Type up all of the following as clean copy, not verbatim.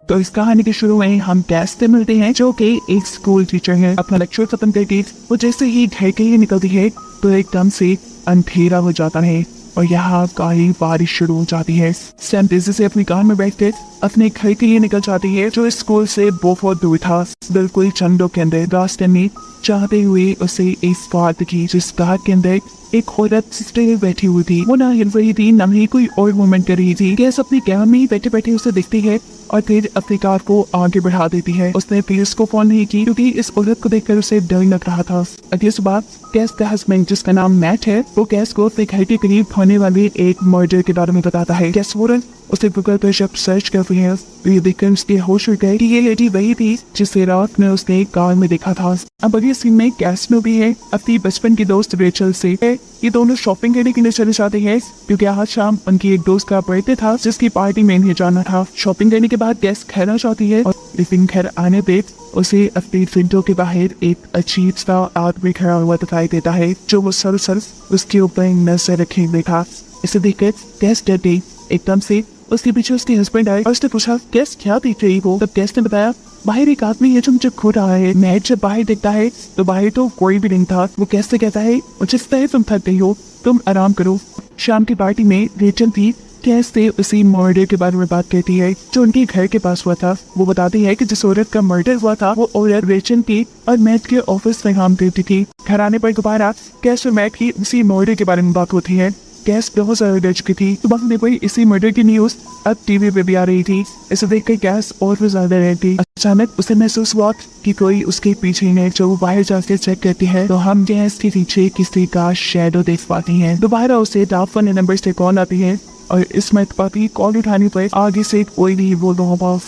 तो इस कहानी के शुरू में हम कैस से मिलते हैं, जो कि एक स्कूल टीचर है। अपना लेक्चर खत्म करके वो जैसे ही घर के लिए निकलती है तो एकदम से अंधेरा हो जाता है और यहाँ काली बारिश शुरू हो जाती है। सैम तेजी से अपनी कार में बैठकर अपने घर के लिए निकल जाती है, जो स्कूल से बहुत दूर था। बिल्कुल चंदों के अंदर रास्ते में चाहते हुए उसे इस बात की, जिस कार के अंदर एक औरत सिस्टर बैठी हुई थी। वो ना हिल रही थी, ना ही कोई और मूवमेंट कर रही थी। कैस अपनी कार में ही बैठे बैठे उसे दिखती है और फिर अपनी कार को आगे बढ़ा देती है। उसने पुलिस को फोन नहीं की क्योंकि इस औरत को देखकर उसे डर लग रहा था। अगली सुबह कैस का हस्बैंड, जिसका नाम मैट है, वो कैस को अपने घर के करीब होने वाले एक मर्डर के बारे में बताता है। कैस फौरन उसे गूगल पर जब सर्च करती है तो ये देखकर उसके होश उड़ गए कि ये लेडी वही थी जिसे रात में उसने कार में देखा था। अब अगले सीन में कैस में भी है अपनी बचपन की दोस्त रेचल से। ये दोनों शॉपिंग करने के लिए चले जाते हैं क्योंकि आज शाम उनकी एक दोस्त का बर्थडे था जिसकी पार्टी में इन्हें जाना था। शॉपिंग करने के बाद कैस घर आ जाती है और लेकिन घर आने पे उसे अपनी विंडो के बाहर एक अजीब सा आदमी खड़ा हुआ दिखाई देता है, जो वो सर उसके ऊपर नजर रखे हुए था। इसे देखकर कैस डर गई। एकदम से उसके पीछे उसके हस्बैंड आए और उसने पूछा कैस क्या देख रही हो। तब कैस ने बताया बाहर एक आदमी है जो मुझे खो रहा है। मैट जब बाहर देखता है तो बाहर तो कोई भी नहीं था। वो कैस से कहता है मुझे लगता है तुम थक गई हो, तुम आराम करो। शाम की पार्टी में रेचल भी कैस से उसी मर्डर के बारे में बात करती है जो उनके घर के पास हुआ था। वो बताती है कि जिस औरत का मर्डर हुआ था वो औरत रेचल की और मैट के ऑफिस में काम करती थी। घर आने पर दोबारा कैस और मैट की उसी मर्डर के बारे में बात होती है। कैस बहुत ज्यादा डर चुकी थी। सुबह में कोई इसी मर्डर की न्यूज अब टीवी पे भी आ रही थी। इसे देखकर कैस और भी ज्यादा रहती। अचानक उसे महसूस हुआ कि कोई उसके पीछे है। जो वो बाहर जाकर चेक करती है तो हम कैस के पीछे किसी का शैडो देख पाती हैं। दोबारा उसे टॉप 1 नंबर से कॉल आती है और इस मरतबा भी कॉल उठाने पर आगे से कोई नहीं बोल रहा।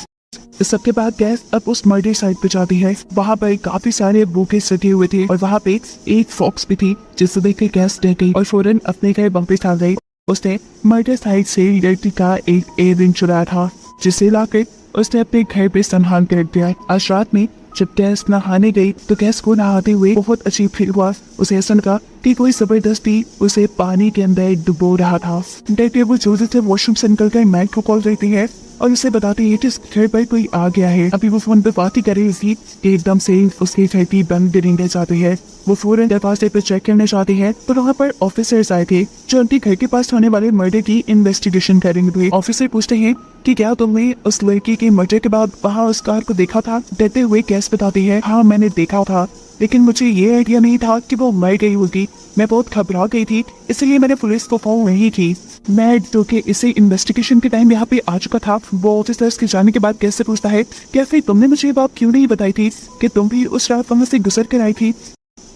इस सबके बाद कैस अब उस मर्डर साइट पे जाती है। वहाँ पर काफी सारे बूके सटे हुए थे और वहाँ पे एक फॉक्स भी थी, जिसे देख कर कैस डर गई और फौरन अपने घर वापस आ गई। उसने मर्डर साइट से लड़की का एक एयररिंग चुराया था, जिसे लाकर उसने अपने घर पे संभाल कर रख दिया। आज रात में जब कैस नहाने गई तो कैस को नहाते हुए बहुत अजीब फील हुआ। उसे ऐसा लगा कि कोई जबरदस्ती उसे पानी के अंदर डुबो रहा था। डरते वो जोर से वॉशरूम से निकल कर मैट को कॉल करती है और उसे बताती है कि घर पर कोई आ गया है। अभी वो फोन पे बात ही कर रही थी कि एकदम से उसकी खिड़की बंद गिरने जाती है। वो फौरन दरवाजे पे चेक करने जाती है तो वहाँ पर ऑफिसर्स आए थे जो उनके घर के पास होने वाले मर्डर की इन्वेस्टिगेशन करेंगे। ऑफिसर पूछते हैं कि क्या तुमने उस लड़की के मर्डर के बाद वहाँ उस कार को देखा था। डरते हुए कैस बताती है हाँ मैंने देखा था, लेकिन मुझे ये आइडिया नहीं था कि वो मर गई होगी। मैं बहुत घबरा गई थी, इसलिए मैंने पुलिस को फोन नहीं की। मैं जो कि इसे इन्वेस्टिगेशन के टाइम यहाँ पे आ चुका था। वो ऑफिसर्स के जाने के बाद कैसे पूछता है क्या फिर तुमने मुझे ये बात क्यों नहीं बताई थी कि तुम भी उस रात वहाँ से गुजर कर आई थी।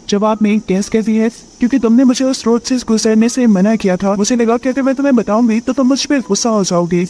जवाब में कैस कहती है क्योंकि तुमने मुझे उस रोड से गुजरने से मना किया था। मुझे लगा कि अगर मैं तुम्हें बताऊंगी तो तुम मुझ पर गुस्सा हो जाओगे।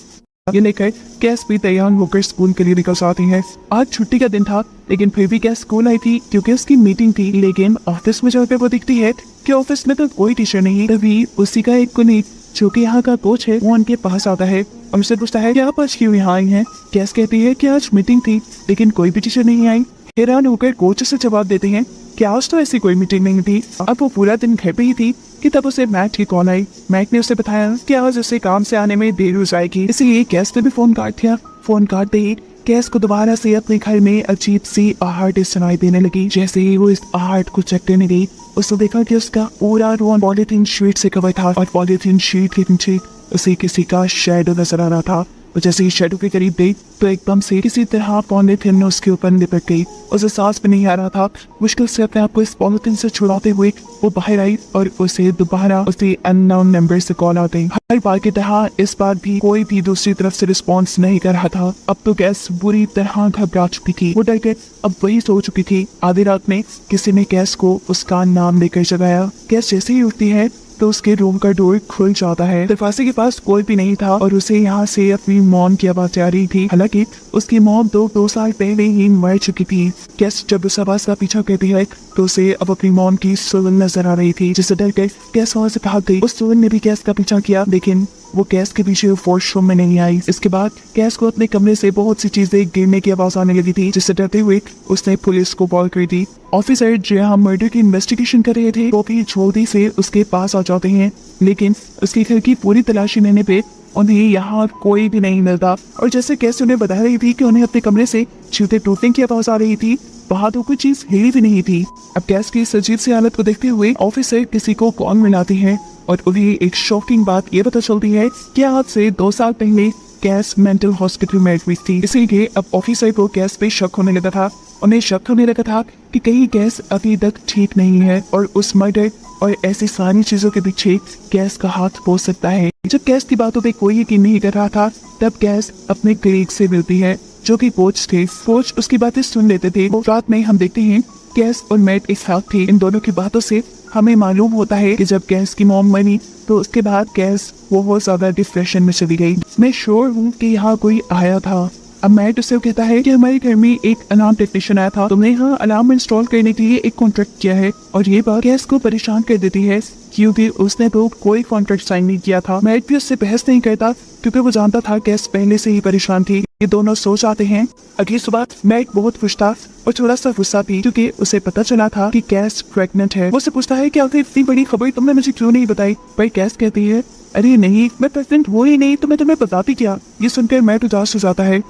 ये लेकर कैस भी तैयार होकर स्कूल के लिए निकल जाती है। आज छुट्टी का दिन था लेकिन फिर भी कैस स्कूल आई थी क्योंकि उसकी मीटिंग थी। लेकिन ऑफिस में जाकर वो दिखती है कि ऑफिस में तो कोई टीचर नहीं। तभी उसी का एक कुलीग जो कि यहाँ का कोच है वो उनके पास आता है और उससे पूछता है कि आप आज क्यों यहाँ आई हैं। कैस कहती है कि आज मीटिंग थी लेकिन कोई भी टीचर नहीं आई। हैरान होकर कोच से जवाब देते हैं कि आज तो ऐसी कोई मीटिंग नहीं थी। अब वो पूरा दिन घर पे ही थी कि तब उसे मैट की कॉल आई। मैट ने उसे बताया कि आज उसे काम से आने में देर हो जाएगी, इसलिए कैस ने भी फोन काट दिया। फोन काटते ही कैस को दोबारा से अपने घर में अजीब सी आहट सुनाई देने लगी। जैसे ही वो इस आहट को चेक करने गई उसने देखा कि उसका पूरा रूम पॉलीथीन शीट से कवर था और पॉलीथीन शीट के पीछे उसे किसी का शैडो नजर आ रहा था। और जैसे ही शैडो के करीब गई तो एकदम से किसी तरह पॉलीथीन ने उसके ऊपर लिपट गई। उसे सांस भी नहीं आ रहा था। मुश्किल से अपने आप को इस पॉलीथीन से छुड़ाते हुए वो बाहर आई और उसे दोबारा उसी अननोन नंबर से कॉल आ गई। हर बार की तरह इस बार भी कोई भी दूसरी तरफ से रिस्पॉन्स नहीं कर रहा था। अब तो कैस बुरी तरह घबरा चुकी थी। वो डर के अब वही सो चुकी थी। आधी रात में किसी ने कैस को उसका नाम लेकर जगाया। कैस जैसे ही उठती है तो उसके रूम का डोर खुल जाता है। दरवाजे के पास कोई भी नहीं था और उसे यहाँ से अपनी मॉम की आवाज आ रही थी। हालांकि उसकी मॉम दो साल पहले ही मर चुकी थी। कैस जब उस आवाज का पीछा करती है तो उसे अब अपनी मॉम की सुलन नजर आ रही थी, जिससे डर के कैस वहाँ से भाग गई। उस सुलन ने भी कैस का पीछा किया लेकिन वो कैस के पीछे वॉशरूम में नहीं आई। इसके बाद कैस को अपने कमरे से बहुत सी चीजें गिरने की आवाज आने लगी थी, जिससे डरते हुए उसने पुलिस को कॉल कर दी। ऑफिसर जो यहाँ मर्डर की इन्वेस्टिगेशन कर रहे थे वो भी जल्दी से उसके पास आ जाते हैं, लेकिन उसके घर की पूरी तलाशी लेने पे उन्हें यहाँ कोई भी नहीं मिलता। और जैसे कैसे उन्हें बता रही थी कि उन्हें अपने कमरे से जूते टूटने की आवाज आ रही थी, वहाँ तो कोई चीज हिली भी नहीं थी। अब कैस की इस अजीब सी हालत को देखते हुए ऑफिसर किसी को कॉल मिलाती है और उन्हें एक शॉकिंग बात ये पता चलती है कि आज से 2 साल पहले कैस मेंटल हॉस्पिटल में एडमिट थी। इसीलिए अब ऑफिसर को कैस पे शक होने लगा था। उन्हें शक होने लगा था कि कहीं कैस अभी तक ठीक नहीं है और उस मर्डर और ऐसी सारी चीजों के पीछे कैस का हाथ हो सकता है। जब कैस की बातों पे कोई यकीन नहीं कर रहा था, तब कैस अपने कलीग से मिलती है जो कि कोच थे। कोच उसकी बातें सुन लेते थे। रात में हम देखते हैं कैस और मैट एक साथ थे। इन दोनों की बातों से हमें मालूम होता है कि जब कैस की मॉम मरी तो उसके बाद कैस बहुत ज्यादा डिप्रेशन में चली गई। मैं श्योर हूँ कि यहाँ कोई आया था। अब मैट उससे कहता है कि हमारे घर में एक अलार्म टेक्नीशियन आया था, तुमने यहाँ अलार्म इंस्टॉल करने के लिए एक कॉन्ट्रैक्ट किया है। और ये बात कैस को परेशान कर देती है क्योंकि उसने तो कोई कॉन्ट्रैक्ट साइन नहीं किया था। मैट भी उससे बहस नहीं करता क्योंकि वो जानता था कैस पहले से ही परेशान थी। ये दोनों सो जाते हैं। अगली सुबह मैट बहुत खुश था और थोड़ा सा गुस्सा भी क्योंकि उसे पता चला था कि कैस प्रेग्नेंट है। वो उससे पूछता है कि आखिर इतनी बड़ी खबर तुमने मुझे क्यों नहीं बताई। पर कैस कहती है, अरे नहीं, मैं प्रेग्नेंट हो ही नहीं तो मैं तुम्हें बताती क्या। ये सुनकर मैट उदास हो जाता है।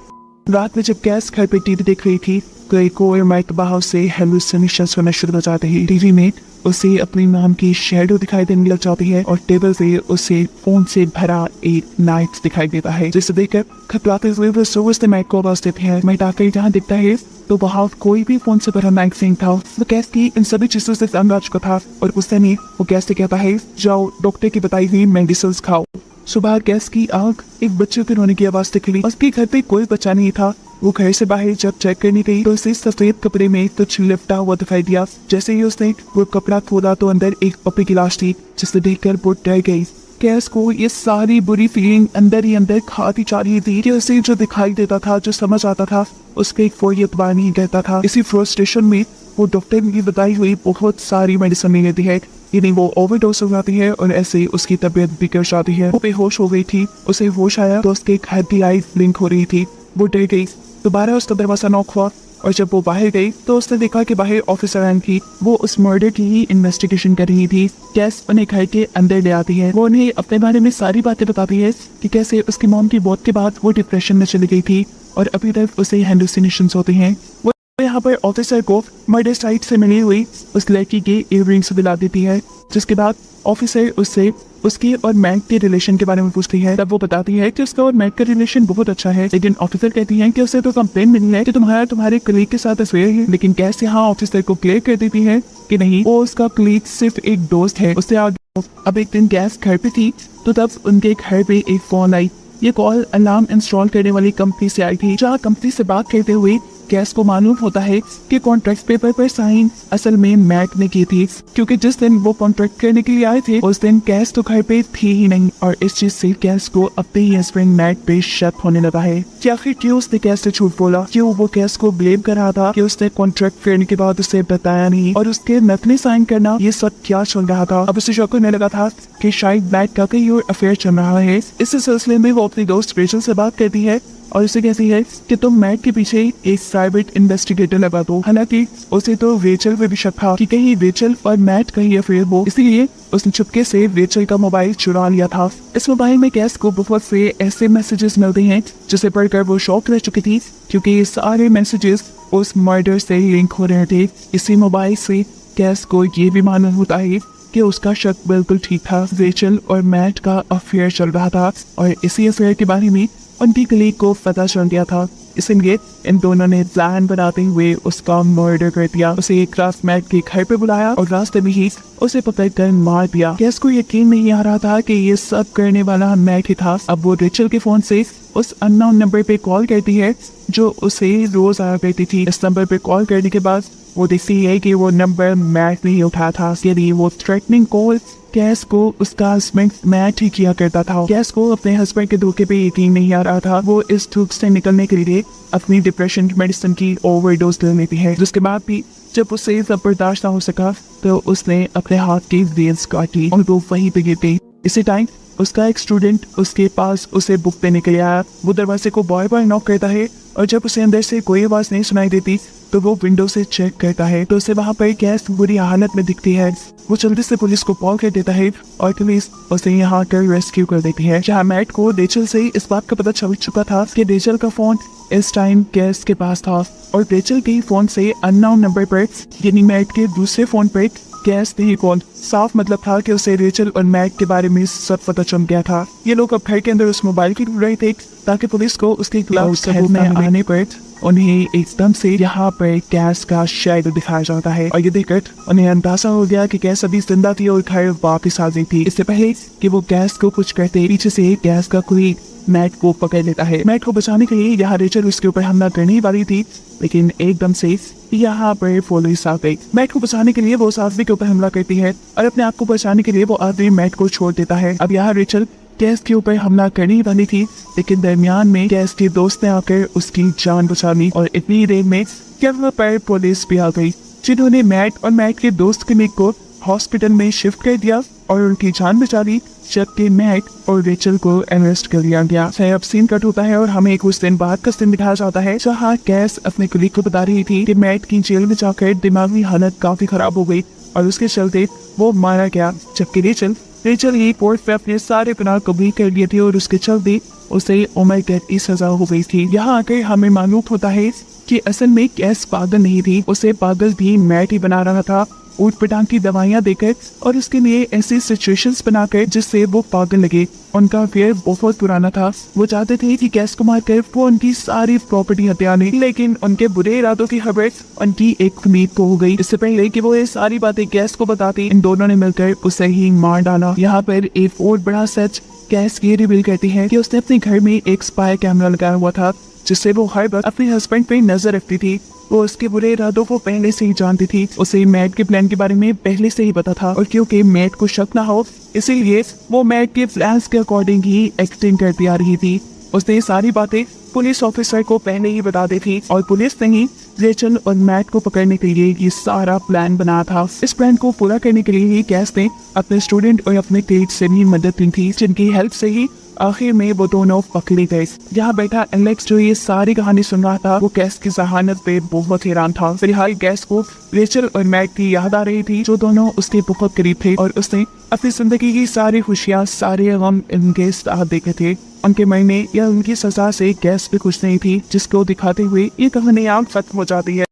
रात में जब कैस घर पे टीवी देख रही थी तो एक और माइक बाहर से हेलुसिनेशंस होना शुरू हो जाते हैं। टीवी में उसे अपनी नाम की शैडो दिखाई देने लग जाती है और टेबल पे उसे फोन से भरा एक नाइफ दिखाई देता है, जिसे देखकर घबराते हुए वो सोच से माइक को आवाज देते हैं। माइक आकर जहाँ दिखता है तो वहाँ कोई भी फोन से भरा नाइफ नहीं था। वो कैस की इन सभी चीजों से तंग आ चुका था और उससे नहीं वो कैस से कहता है, जाओ डॉक्टर की बताई हुई मेडिसिन खाओ। सुबह कैस की आंख एक बच्चे के रोने की आवाज दिखी। उसके घर पे कोई बच्चा नहीं था। वो घर से बाहर जब चेक करने गई तो उसे सफेद कपड़े में कुछ लिपटा हुआ दिखाई दिया। जैसे ही उसने वो कपड़ा खोला तो अंदर एक पपी की लाश थी, जिसे देखकर वो डर गई। कैस को ये सारी बुरी फीलिंग अंदर ही अंदर खाती जा रही थी कि उसे जो दिखाई देता था, जो समझ आता था, उसके कोई अतबार नहीं कहता था। इसी फ्रस्ट्रेशन में वो डॉक्टर की बताई हुई बहुत सारी मेडिसिन ले लेती है। यानी वो ओवरडोज हो जाती है और ऐसे उसकी तबीयत बिगड़ जाती है। वो बेहोश हो गई थी। उसे होश आया तो उसके घर की लाइट ब्लिंक हो रही थी। वो डर गई। दोबारा उसका दरवाजा नॉक हुआ और जब वो बाहर गई तो उसने देखा कि बाहर ऑफिसर आन थी। वो उस मर्डर की ही इन्वेस्टिगेशन कर रही थी। कैस उन्हें घर के अंदर ले आती है। वो उन्हें अपने बारे में सारी बातें बताती है कि कैसे उसकी मॉम की मौत के बाद वो डिप्रेशन में चली गई थी और अभी तक उसे हेलुसिनेशंस होते हैं। वो यहाँ पर ऑफिसर को मर्डर साइट से मिली हुई उस लड़की के इयररिंग्स दिला देती है, जिसके बाद ऑफिसर उससे उसकी और मैट के रिलेशन के बारे में पूछती है। तब वो बताती है कि उसका और मैट का रिलेशन बहुत अच्छा है, लेकिन ऑफिसर कहती है कि उसे तो कंप्लेन मिली है कि तुम्हारे कलीग के साथ अफेयर है। लेकिन कैसे यहाँ ऑफिसर को क्लियर कर देती है कि नहीं, वो उसका कलीग सिर्फ एक दोस्त है, उससे आगे। अब एक दिन कैस घर पे थी तो तब उनके घर पे एक कॉल आई। ये कॉल अलार्म इंस्टॉल करने वाली कंपनी से आई थी। जहाँ कंपनी से बात करते हुए कैस को मालूम होता है कि कॉन्ट्रैक्ट पेपर पर साइन असल में मैट ने की थी, क्योंकि जिस दिन वो कॉन्ट्रैक्ट करने के लिए आए थे उस दिन कैस तो घर पे थी ही नहीं। और इस चीज से कैस को अपने ही हस्बैंड मैट पे शक होने लगा है कि आखिर क्यों उसने कैस से झूठ बोला, क्यों वो कैस को ब्लेम कर रहा था कि उसने कॉन्ट्रैक्ट करने के बाद उसे बताया नहीं और उसके नकली साइन करना, ये सब क्या चल रहा था। अब उसे शक होने लगा था कि शायद मैट का कहीं और अफेयर चल रहा है। इस सिलसिले में वो अपनी दोस्त रेचल से बात करती है और उसे कहती है कि तुम मैट के पीछे एक प्राइवेट इन्वेस्टिगेटर लगा दो। हालांकि उसे तो रेचल पे भी शक था कि कहीं रेचल और मैट का ही अफेयर हो, इसलिए उसने चुपके से रेचल का मोबाइल चुरा लिया था। इस मोबाइल में कैस को बहुत से ऐसे मैसेजेस मिलते हैं जिसे पढ़कर वो शॉक रह चुकी थी, क्योंकि ये सारे मैसेजेस उस मर्डर से लिंक हो रहे थे। इसी मोबाइल से कैस को ये भी मालूम होता है कि उसका शक बिल्कुल ठीक था, रेचल और मैट का अफेयर चल रहा था और इसी अफेयर के बारे में उनकी कलीग को पता चल गया था। इसलिए इन दोनों ने प्लान बनाते हुए उसका मर्डर कर दिया। उसे एक रात मैट के घर पे बुलाया और रास्ते में ही उसे पकड़कर मार दिया। कैस को यकीन नहीं आ रहा था कि ये सब करने वाला मैट ही था। अब वो रेचल के फोन से उस अननोन नंबर पे कॉल करती है जो उसे रोज आया करती थी। इस नंबर पे कॉल करने के बाद वो देखती है कि वो नंबर मैट नहीं उठा था। यदि वो थ्रेटनिंग कॉल कैस को उसका हस्बैंड मैट ही किया करता था। कैस को अपने हस्बैंड के धोखे पे यकीन नहीं आ रहा था। वो इस धूप से निकलने के लिए अपनी डिप्रेशन मेडिसिन की ओवरडोज ले लेती है, जिसके बाद भी जब उसे सब बर्दाश्त ना हो सका तो उसने अपने हाथ की वेन्स काट ली और वो वहीं पे गिर गई। इसी टाइम उसका एक स्टूडेंट उसके पास उसे बुक देने के लिए आया। वो दरवाजे को बार बार नॉक करता है और जब उसे अंदर से कोई आवाज नहीं सुनाई देती तो वो विंडो से चेक करता है तो उसे वहाँ पर कैस बुरी हालत में दिखती है। वो जल्दी से पुलिस को कॉल कर देता है और पुलिस उसे यहाँ कर रेस्क्यू कर देती है। जहाँ मैट को रेचल से इस बात का पता चल चुका था कि रेचल का फोन इस टाइम कैस के पास था और रेचल के फोन से अननोन नंबर पर यानी मैट के दूसरे फोन पर कैस ने ही कॉल। साफ मतलब था कि उसे रेचल और मैट के बारे में सब पता चल गया था। ये लोग अब घर के अंदर उस मोबाइल की ढूंढ रहे थे ताकि पुलिस को उसके खिलाफ में आने पर उन्हें एकदम से यहाँ पर कैस का शैडो दिखाया जाता है और ये देखकर उन्हें अंदाजा हो गया कि कैस अभी जिंदा थी और घर वापस आ गई थी। इससे पहले कि वो कैस को कुछ कहते पीछे से कैस का कोई मैट को पकड़ लेता है। मैट को बचाने के लिए यहाँ रेचल उसके ऊपर हमला करने ही वाली थी लेकिन एकदम से यहाँ पर पुलिस आ गई। मैट को बचाने के लिए वो उस आदमी के ऊपर हमला करती है और अपने आप को बचाने के लिए वो आदमी मैट को छोड़ देता है। अब यहाँ रेचल कैस के ऊपर हमला करने ही वाली थी लेकिन दरमियान में कैस के दोस्त ने आकर उसकी जान बचा ली और इतनी देर में यहाँ पर पुलिस भी आ गई जिन्होंने मैट और मैट के दोस्त के को हॉस्पिटल में शिफ्ट कर दिया और उनकी जान बचा ली जबकि मैट और रेचल को अरेस्ट कर लिया गया। अब सीन कट होता है और हमें कुछ दिन बाद का सीन दिखाया जाता है जहाँ कैस अपने कुलीग को बता रही थी कि मैट की जेल में जाकर दिमागी हालत काफी खराब हो गई और उसके चलते वो मारा गया जबकि रेचल ही कोर्ट पे अपने सारे गुनाह कबूल कर लिए थे और उसके चलते उसे उम्र कैद की सजा हो गई थी। यहाँ आकर हमें मालूम होता है कि असल में कैस पागल नहीं थी, उसे पागल भी मैट ही बना रहा था ऊट पटांग की दवाइयाँ देकर और उसके लिए ऐसी सिचुएशंस बनाकर जिससे वो पागल लगे। उनका अफेयर बहुत पुराना था। वो चाहते थे कि कैस को मारकर वो उनकी सारी प्रॉपर्टी हत्या ले लेकिन उनके बुरे इरादों की खबर उनकी एक उम्मीद को हो गई। इससे पहले कि वो ये सारी बातें कैस को बताती इन दोनों ने मिलकर उसे ही मार डाला। यहाँ पर एक और बड़ा सच कैस ये रिवील करती है कि उसने अपने घर में एक स्पाई कैमरा लगाया हुआ था जिससे वो हर वक्त अपने हस्बैंड पे नजर रखती थी। वो उसके बुरे इरादों को पहले से ही जानती थी। उसे मैट के प्लान के बारे में पहले से ही पता था और क्योंकि मैट को शक ना हो इसीलिए वो मैट के प्लान्स के अकॉर्डिंग ही एक्टिंग करती आ रही थी। उसने ये सारी बातें पुलिस ऑफिसर को पहले ही बता दी थी और पुलिस ने ही रेचल और मैट को पकड़ने के लिए ये सारा प्लान बनाया था। इस प्लान को पूरा करने के लिए ही कैस ने अपने स्टूडेंट और अपने क्लीग से भी मदद ली थी जिनकी हेल्प से ही आखिर में वो दोनों पकड़े गए। यहाँ बैठा एलेक्स जो ये सारी कहानी सुन रहा था वो कैस की जहानत पे बहुत हैरान था। फिलहाल कैस को रेचल और मैट की याद आ रही थी जो दोनों उसके बहुत करीब थे और उसने अपनी जिंदगी की सारी खुशियाँ सारे गम इनके साथ देखे थे। उनके मरने या उनकी सजा से कैस भी खुश नहीं थी जिसको दिखाते हुए ये कहानी यहाँ खत्म हो जाती है।